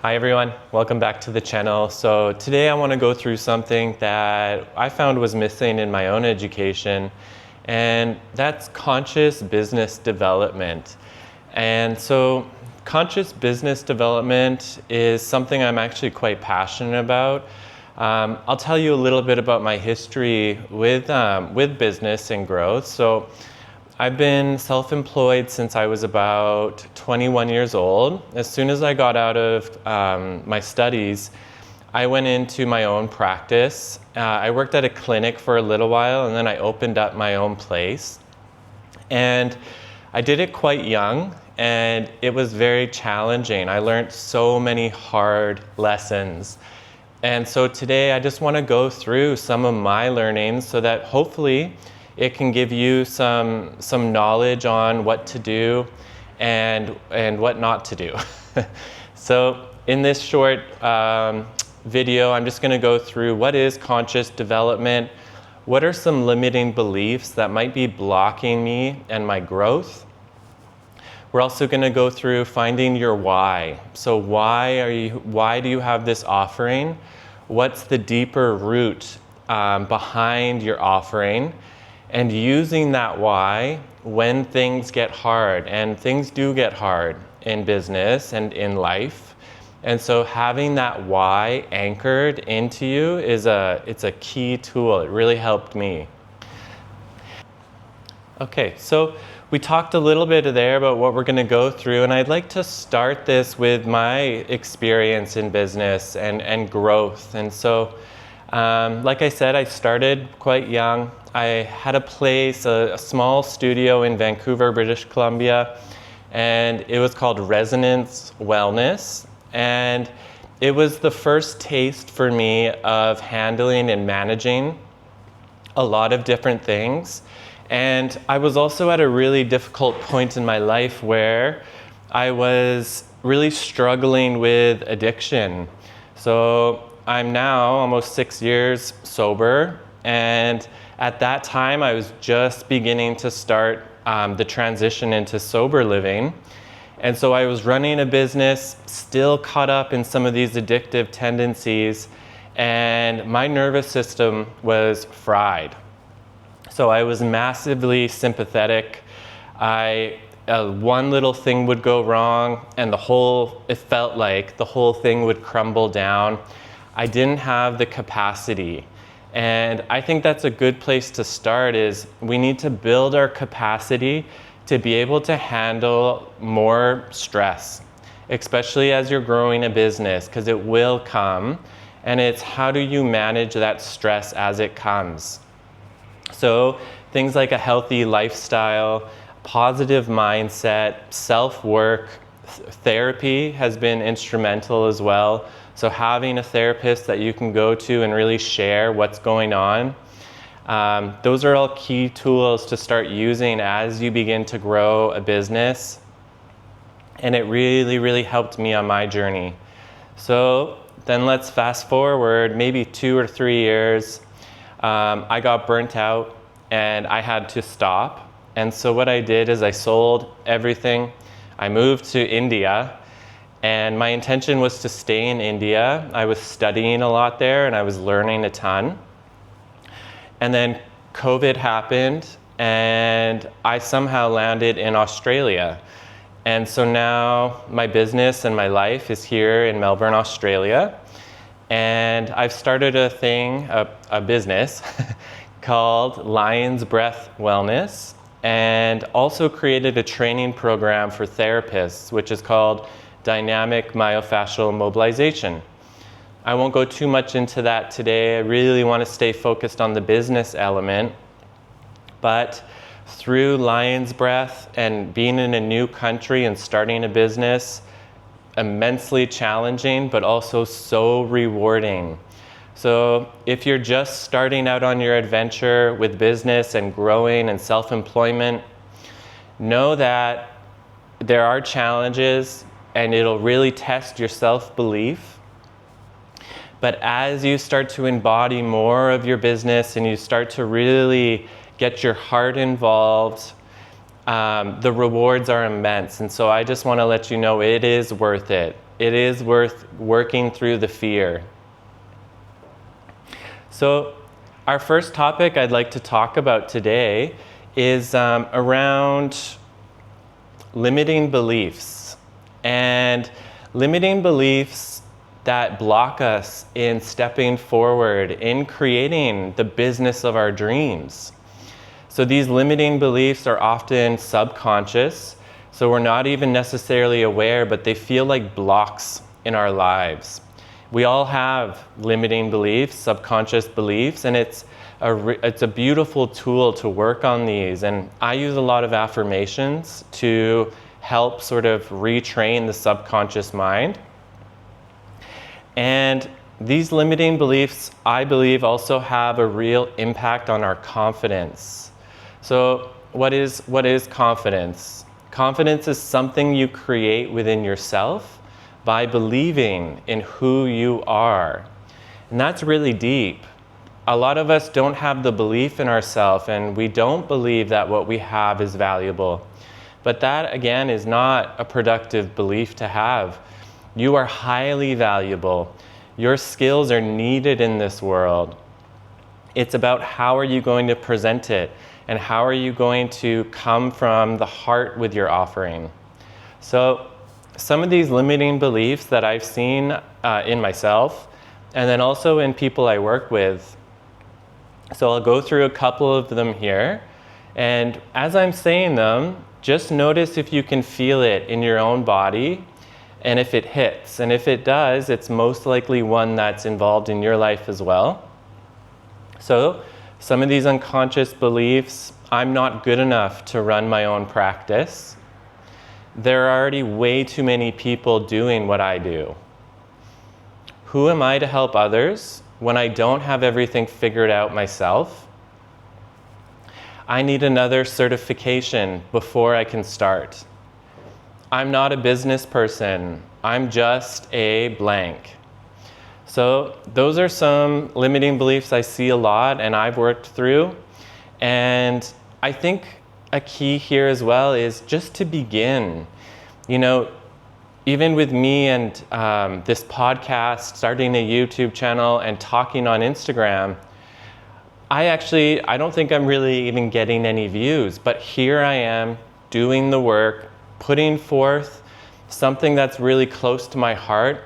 Hi everyone, welcome back to the channel. So today I want to go through something that I found was missing in my own education, and that's conscious business development. And so conscious business development is something I'm actually quite passionate about. I'll tell you a little bit about my history with business and growth. So I've been self-employed since I was about 21 years old. As soon as I got out of my studies, I went into my own practice. I worked at a clinic for a little while, and then I opened up my own place. And I did it quite young, and it was very challenging. I learned so many hard lessons. And so today I just want to go through some of my learnings so that hopefully it can give you some knowledge on what to do and what not to do. So in this short video, I'm just going to go through what is conscious development, what are some limiting beliefs that might be blocking me and my growth. We're also going to go through finding your why. So why do you have this offering? What's the deeper root behind your offering? And using that why when things get hard, and things do get hard in business and in life. And so having that why anchored into you it's a key tool. It really helped me. Okay, so we talked a little bit there about what we're going to go through, and I'd like to start this with my experience in business and growth. And so like I said, I started quite young. I had a place, a small studio in Vancouver, British Columbia, and it was called Resonance Wellness. And it was the first taste for me of handling and managing a lot of different things. And I was also at a really difficult point in my life where I was really struggling with addiction. So I'm now almost 6 years sober, and at that time I was just beginning to start the transition into sober living. And so I was running a business, still caught up in some of these addictive tendencies, and my nervous system was fried. So I was massively sympathetic. One little thing would go wrong and it felt like the whole thing would crumble down. I didn't have the capacity. And I think that's a good place to start. Is we need to build our capacity to be able to handle more stress, especially as you're growing a business, because it will come. And it's how do you manage that stress as it comes? So things like a healthy lifestyle, positive mindset, self-work, therapy has been instrumental as well. So having a therapist that you can go to and really share what's going on, those are all key tools to start using as you begin to grow a business. And it really, really helped me on my journey. So then let's fast forward maybe 2 or 3 years. I got burnt out and I had to stop. And so what I did is I sold everything. I moved to India. And my intention was to stay in India. I was studying a lot there and I was learning a ton. And then COVID happened and I somehow landed in Australia. And so now my business and my life is here in Melbourne, Australia. And I've started a business called Lion's Breath Wellness, and also created a training program for therapists, which is called Dynamic Myofascial Mobilization. I won't go too much into that today. I really want to stay focused on the business element. But through Lion's Breath and being in a new country and starting a business, immensely challenging, but also so rewarding. So if you're just starting out on your adventure with business and growing and self-employment, know that there are challenges, and it'll really test your self-belief. But as you start to embody more of your business and you start to really get your heart involved, the rewards are immense. And so I just want to let you know it is worth it. It is worth working through the fear. So our first topic I'd like to talk about today is around limiting beliefs, and limiting beliefs that block us in stepping forward, in creating the business of our dreams. So these limiting beliefs are often subconscious, so we're not even necessarily aware, but they feel like blocks in our lives. We all have limiting beliefs, subconscious beliefs, and it's a beautiful tool to work on these. And I use a lot of affirmations to help sort of retrain the subconscious mind. And these limiting beliefs, I believe, also have a real impact on our confidence. So what is confidence? Confidence is something you create within yourself by believing in who you are. And that's really deep. A lot of us don't have the belief in ourselves, and we don't believe that what we have is valuable. But that, again, is not a productive belief to have. You are highly valuable. Your skills are needed in this world. It's about how are you going to present it, and how are you going to come from the heart with your offering. So some of these limiting beliefs that I've seen in myself, and then also in people I work with. So I'll go through a couple of them here. And as I'm saying them, just notice if you can feel it in your own body and if it hits. And if it does, it's most likely one that's involved in your life as well. So some of these unconscious beliefs: I'm not good enough to run my own practice. There are already way too many people doing what I do. Who am I to help others when I don't have everything figured out myself? I need another certification before I can start. I'm not a business person. I'm just a blank. So those are some limiting beliefs I see a lot and I've worked through. And I think a key here as well is just to begin. You know, even with me and this podcast, starting a YouTube channel and talking on Instagram, I don't think I'm really even getting any views, but here I am doing the work, putting forth something that's really close to my heart.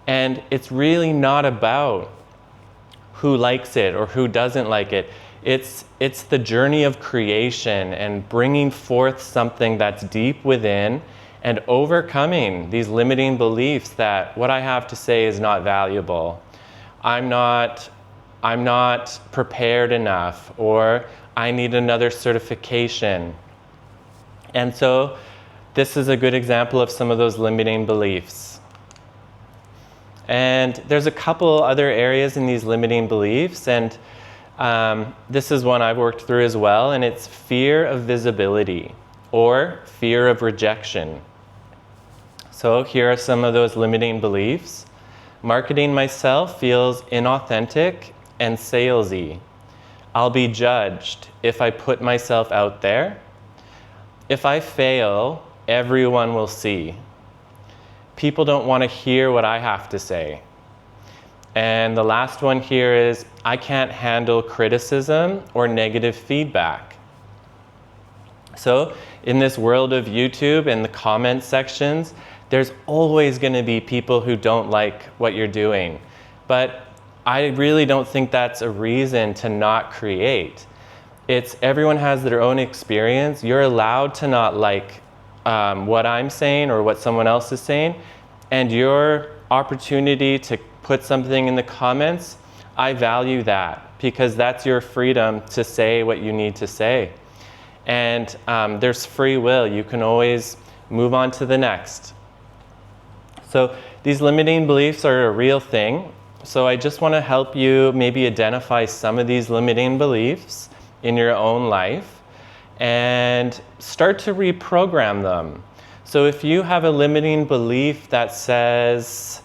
And it's really not about who likes it or who doesn't like it. It's the journey of creation and bringing forth something that's deep within and overcoming these limiting beliefs that what I have to say is not valuable. I'm not prepared enough, or I need another certification. And so this is a good example of some of those limiting beliefs. And there's a couple other areas in these limiting beliefs, and this is one I've worked through as well, and it's fear of visibility or fear of rejection. So here are some of those limiting beliefs. Marketing myself feels inauthentic and salesy. I'll be judged if I put myself out there. If I fail, everyone will see. People don't want to hear what I have to say. And the last one here is, I can't handle criticism or negative feedback. So in this world of YouTube and the comment sections, there's always going to be people who don't like what you're doing. But I really don't think that's a reason to not create. Everyone has their own experience. You're allowed to not like what I'm saying or what someone else is saying. And your opportunity to put something in the comments, I value that, because that's your freedom to say what you need to say. And there's free will. You can always move on to the next. So these limiting beliefs are a real thing. So I just want to help you maybe identify some of these limiting beliefs in your own life and start to reprogram them. So if you have a limiting belief that says,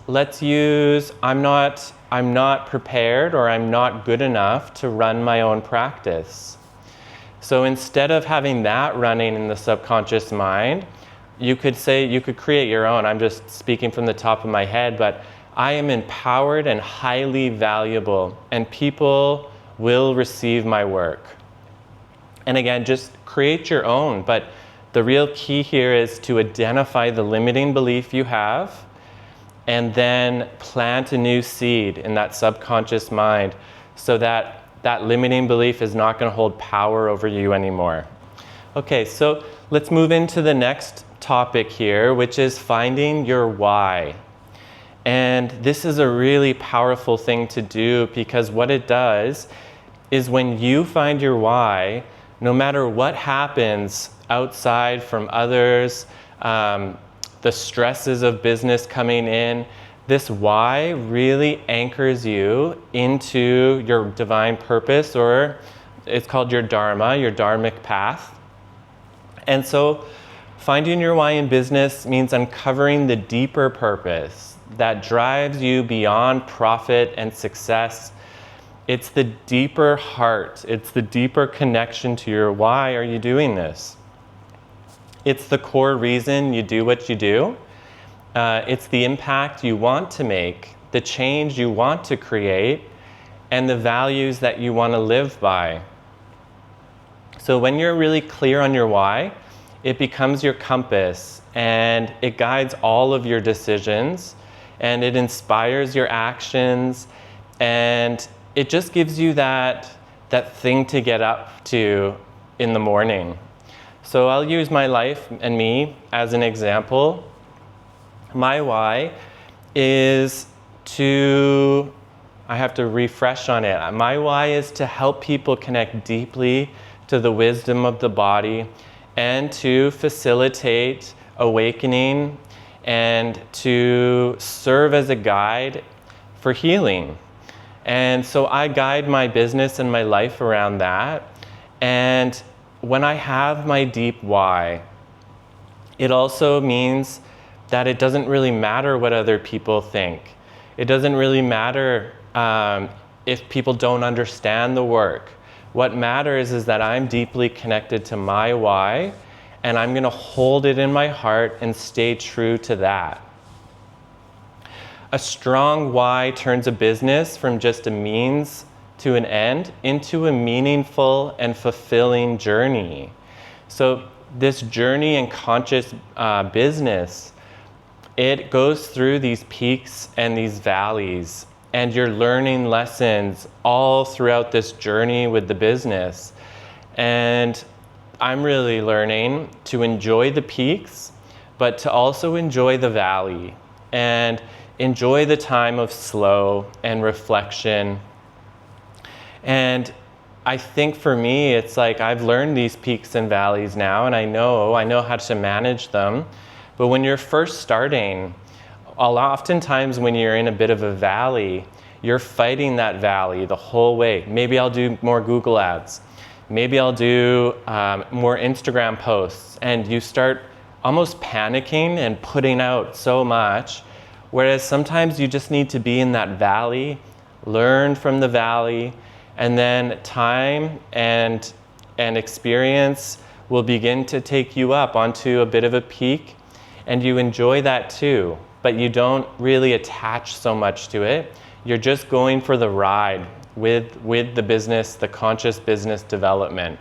let's use, I'm not prepared or I'm not good enough to run my own practice. So instead of having that running in the subconscious mind, you could create your own. I'm just speaking from the top of my head, but I am empowered and highly valuable, and people will receive my work. And again, just create your own. But the real key here is to identify the limiting belief you have and then plant a new seed in that subconscious mind so that that limiting belief is not going to hold power over you anymore. Okay, so let's move into the next topic here, which is finding your why. And this is a really powerful thing to do, because what it does is when you find your why, no matter what happens outside from others, the stresses of business coming in, this why really anchors you into your divine purpose, or it's called your dharma, your dharmic path. And so finding your why in business means uncovering the deeper purpose that drives you beyond profit and success. It's the deeper heart. It's the deeper connection to your why are you doing this. It's the core reason you do what you do. It's the impact you want to make, the change you want to create, and the values that you want to live by. So when you're really clear on your why, it becomes your compass, and it guides all of your decisions, and it inspires your actions, and it just gives you that thing to get up to in the morning. So I'll use my life and me as an example. My why is I have to refresh on it. My why is to help people connect deeply to the wisdom of the body and to facilitate awakening and to serve as a guide for healing. And so I guide my business and my life around that. And when I have my deep why, it also means that it doesn't really matter what other people think. It doesn't really matter if people don't understand the work. What matters is that I'm deeply connected to my why, and I'm going to hold it in my heart and stay true to that. A strong why turns a business from just a means to an end into a meaningful and fulfilling journey. So this journey in conscious business, it goes through these peaks and these valleys, and you're learning lessons all throughout this journey with the business. And I'm really learning to enjoy the peaks, but to also enjoy the valley and enjoy the time of slow and reflection. And I think for me, it's like I've learned these peaks and valleys now, and I know how to manage them. But when you're first starting, oftentimes when you're in a bit of a valley, you're fighting that valley the whole way. Maybe I'll do more Google ads. Maybe I'll do more Instagram posts. And you start almost panicking and putting out so much. Whereas sometimes you just need to be in that valley, learn from the valley, and then time and experience will begin to take you up onto a bit of a peak. And you enjoy that too, but you don't really attach so much to it. You're just going for the ride with the business, the conscious business development.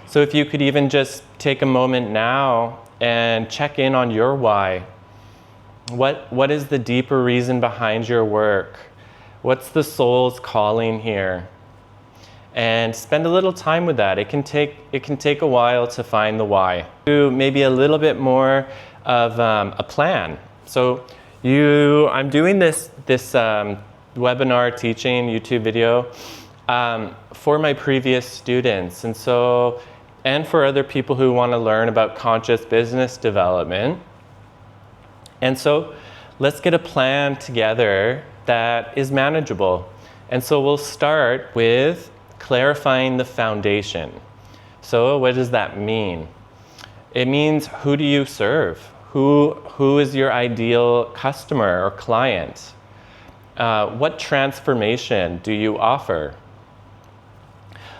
So if you could even just take a moment now and check in on your why. What is the deeper reason behind your work? What's the soul's calling here? And spend a little time with that. It can take a while to find the why. Do maybe a little bit more of a plan. So I'm doing this webinar teaching YouTube video for my previous students, and for other people who want to learn about conscious business development. And so let's get a plan together that is manageable. And so we'll start with clarifying the foundation. So what does that mean? It means, who do you serve? Who is your ideal customer or client? What transformation do you offer?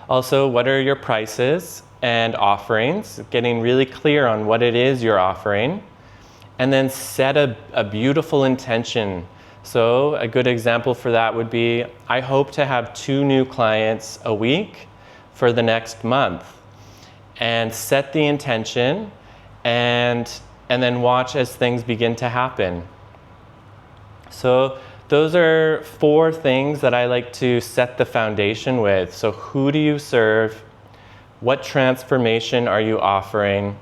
Also, what are your prices and offerings? Getting really clear on what it is you're offering. And then set a beautiful intention. So a good example for that would be, I hope to have 2 new clients a week for the next month. And set the intention and then watch as things begin to happen. So those are 4 things that I like to set the foundation with. So who do you serve? What transformation are you offering?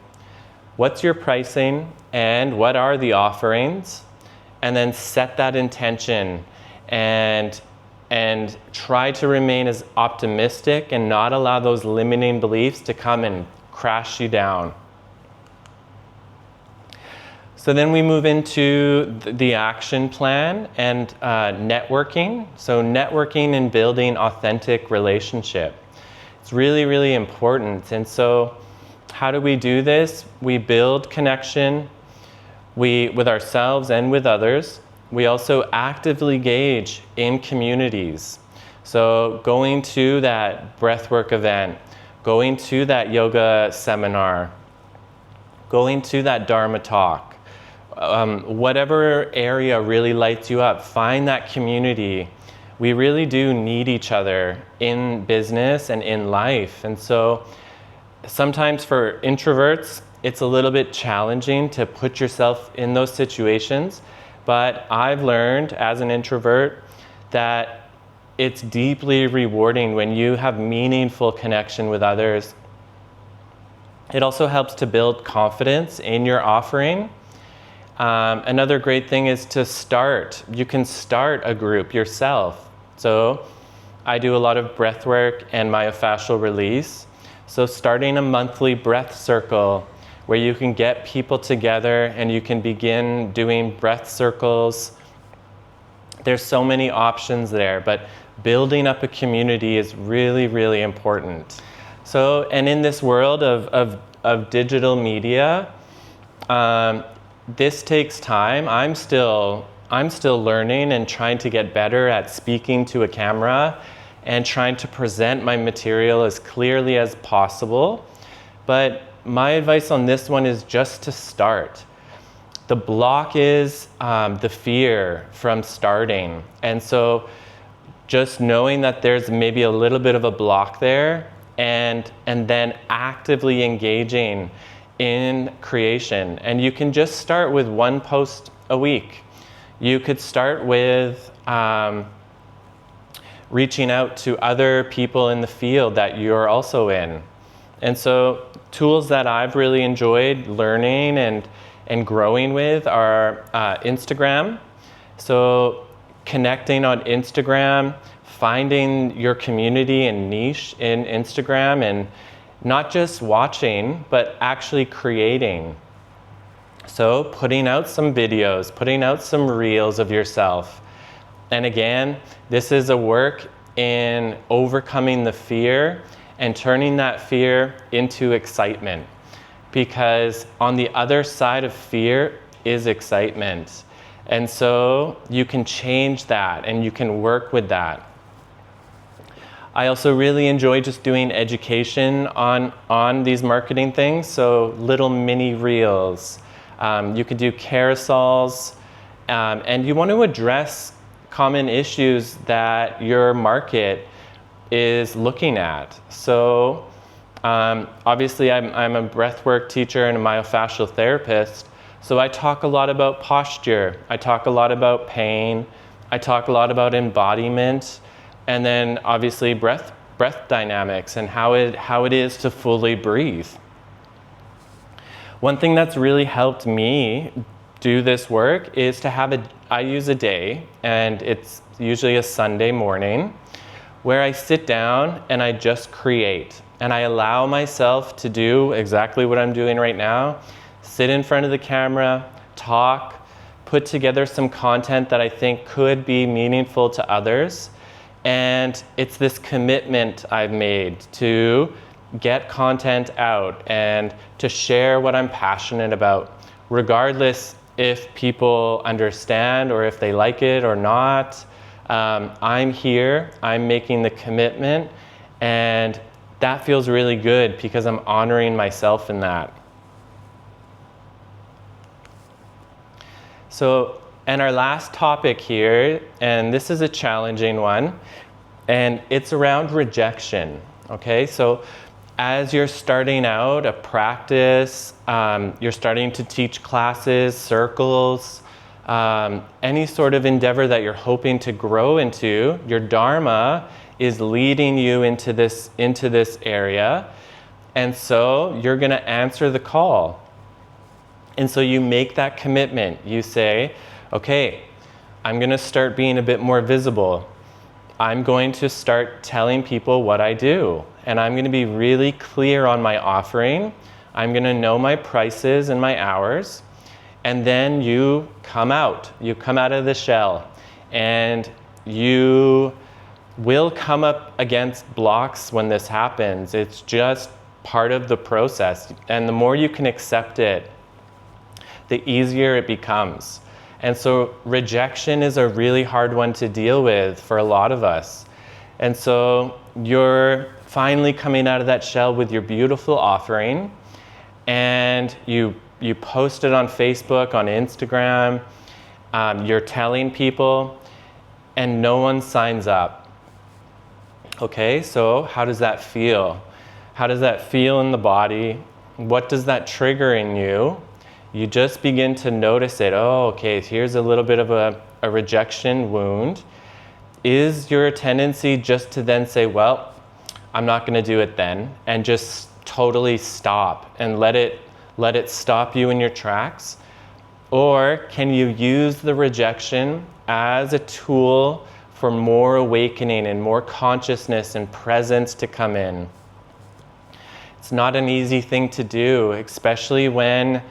What's your pricing? And what are the offerings? And then set that intention and try to remain as optimistic and not allow those limiting beliefs to come and crash you down. So then we move into the action plan and networking. So networking and building authentic relationship. It's really, really important. And so how do we do this? We build connection with ourselves and with others. We also actively engage in communities. So going to that breathwork event, going to that yoga seminar, going to that Dharma talk, whatever area really lights you up, find that community. We really do need each other in business and in life. And so sometimes for introverts, it's a little bit challenging to put yourself in those situations. But I've learned as an introvert that it's deeply rewarding when you have meaningful connection with others. It also helps to build confidence in your offering. Another great thing is to start. You can start a group yourself. So I do a lot of breath work and myofascial release. So starting a monthly breath circle where you can get people together and you can begin doing breath circles. There's so many options there, but building up a community is really, really important. So, and in this world of digital media, this takes time. I'm still learning and trying to get better at speaking to a camera and trying to present my material as clearly as possible. But my advice on this one is just to start. The block is the fear from starting. And so just knowing that there's maybe a little bit of a block there and then actively engaging in creation. And you can just start with 1 post a week. You could start with reaching out to other people in the field that you're also in. And so tools that I've really enjoyed learning and growing with are Instagram. So connecting on Instagram, finding your community and niche in Instagram, and not just watching, but actually creating. So putting out some videos, putting out some reels of yourself. And again, this is a work in overcoming the fear and turning that fear into excitement. Because on the other side of fear is excitement. And so you can change that and you can work with that. I also really enjoy just doing education on these marketing things. So little mini reels. You can do carousels. And you want to address common issues that your market is looking at. So obviously I'm a breathwork teacher and a myofascial therapist. So I talk a lot about posture. I talk a lot about pain. I talk a lot about embodiment. And then obviously breath dynamics and how it is to fully breathe. One thing that's really helped me do this work is to I use a day, and it's usually a Sunday morning, where I sit down and I just create. And I allow myself to do exactly what I'm doing right now. Sit in front of the camera, talk, put together some content that I think could be meaningful to others. And it's this commitment I've made to get content out and to share what I'm passionate about, regardless if people understand or if they like it or not. I'm here, I'm making the commitment, and that feels really good because I'm honoring myself in that. So, and our last topic here, and this is a challenging one, and it's around rejection, okay? So as you're starting out a practice, you're starting to teach classes, circles, any sort of endeavor that you're hoping to grow into, your Dharma is leading you into this area. And so you're going to answer the call. And so you make that commitment. You say, okay, I'm going to start being a bit more visible. I'm going to start telling people what I do. And I'm going to be really clear on my offering. I'm going to know my prices and my hours. And then you come out. You come out of the shell. And you will come up against blocks when this happens. It's just part of the process. And the more you can accept it, the easier it becomes. And so rejection is a really hard one to deal with for a lot of us. And so you're finally coming out of that shell with your beautiful offering, and you post it on Facebook, on Instagram, you're telling people, and no one signs up. Okay, so how does that feel? How does that feel in the body? What does that trigger in you? You just begin to notice it. Oh, okay, here's a little bit of a rejection wound. Is your tendency just to then say, well, I'm not going to do it then, and just totally stop and let it stop you in your tracks? Or can you use the rejection as a tool for more awakening and more consciousness and presence to come in? It's not an easy thing to do, especially when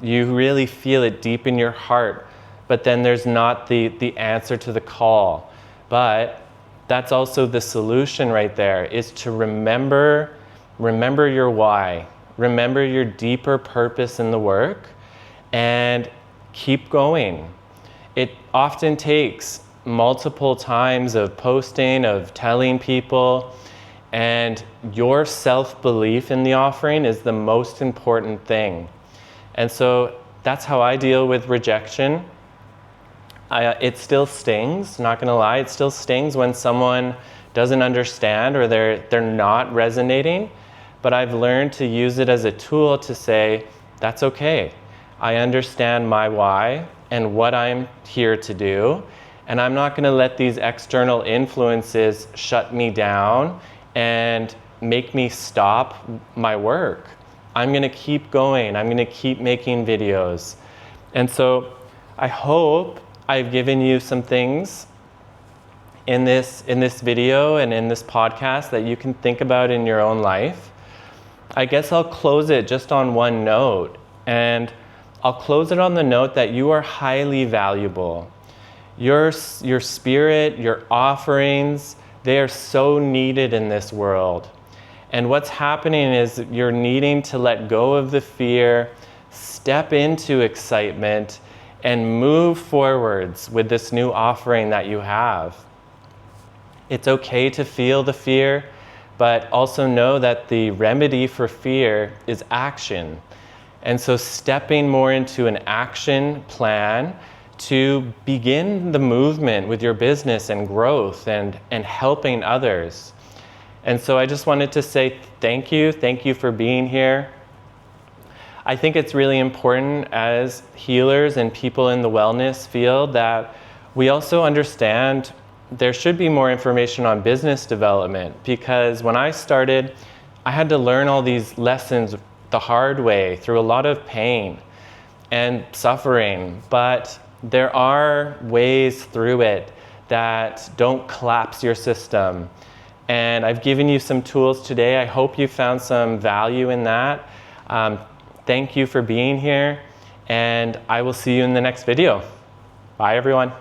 you really feel it deep in your heart, but then there's not the answer to the call. But that's also the solution right there, is to remember your why, remember your deeper purpose in the work, and keep going. It often takes multiple times of posting, of telling people, and your self-belief in the offering is the most important thing. And so that's how I deal with rejection. It still stings, not gonna lie, it still stings when someone doesn't understand or they're not resonating, but I've learned to use it as a tool to say, that's okay. I understand my why and what I'm here to do, and I'm not gonna let these external influences shut me down and make me stop my work. I'm going to keep going. I'm going to keep making videos. And so I hope I've given you some things in this video and in this podcast that you can think about in your own life. I guess I'll close it just on one note. And I'll close it on the note that you are highly valuable. Your spirit, your offerings, they are so needed in this world. And what's happening is you're needing to let go of the fear, step into excitement, and move forwards with this new offering that you have. It's okay to feel the fear, but also know that the remedy for fear is action. And so stepping more into an action plan to begin the movement with your business and growth and helping others. And so I just wanted to say thank you for being here. I think it's really important as healers and people in the wellness field that we also understand there should be more information on business development, because when I started, I had to learn all these lessons the hard way through a lot of pain and suffering, but there are ways through it that don't collapse your system. And I've given you some tools today. I hope you found some value in that. Thank you for being here, and I will see you in the next video. Bye, everyone.